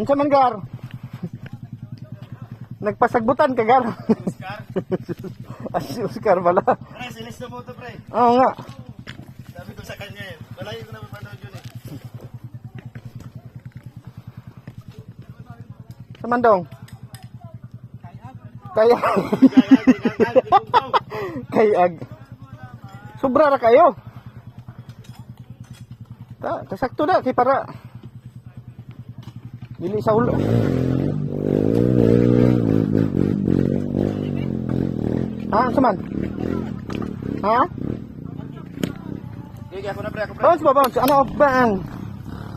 Unsa man gar? Nagpasagbutan ka gar. Oscar? Si Oscar pala. Pre, silis na mo ito, pre. Oo nga. Sabi ko sa kanya eh. Malayo ko na mapanood yun eh. Sa Mandong. Kaya. Kayag. Sobra ra kayo. Kasakto na kay para dili sa ulo. Ha, saman? Ha? Sige, ako na pre, ako pre. Bounce ba, bounce? Ano, bang?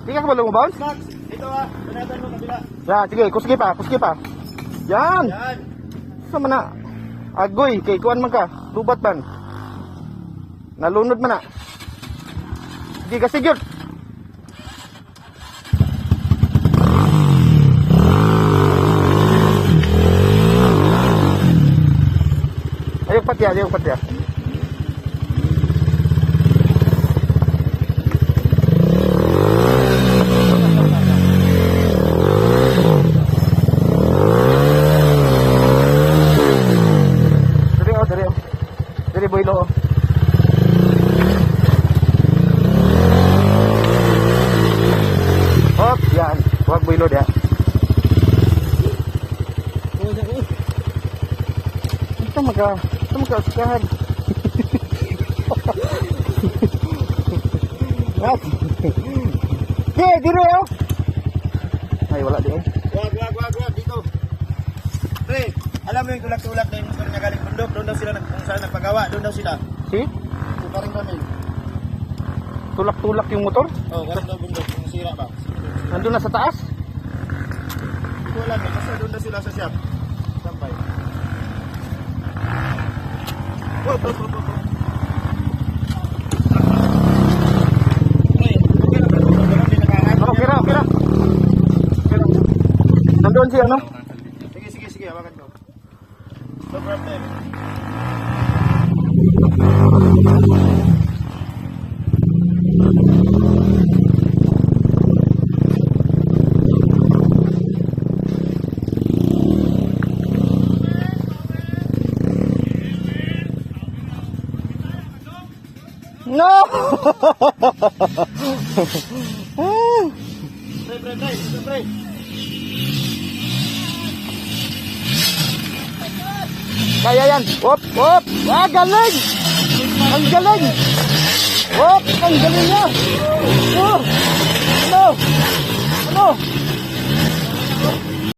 Di ka kabalo mo, bounce? Max, ito ah. Banatan mo kabila. Ya, sige, kuski pa, kuski pa. Yan! Yan. Sama na. Agoy, kay kuan man ka. Lubat ban. Nalunod man na. Sige, kasigyot. Ayok patya, ayok patya. Dari boylo. Hop, yan. Huwag boylo dia. Ito magka-uskahan. Dito oh. Ay, wala di eh. Wag, dito. Pre, alam mo yung tulak-tulak na yung motor niya galing bundok, doon daw sila kung saan nagpagawa, doon daw sila. Si? So, parang kami. Tulak-tulak yung motor? Oh, galing daw bundok, kung sira ba? Nandun na sa taas? Hindi ko alam eh, basta doon daw sila sa shop. Sampay. Oh. Okay ra. Nandun siya, no? Sige, hawakan ko. No problem. No! Pre. Kaya yan. Hop. Ah, galing! Ang galing! Hop, ang galing niya! Ano?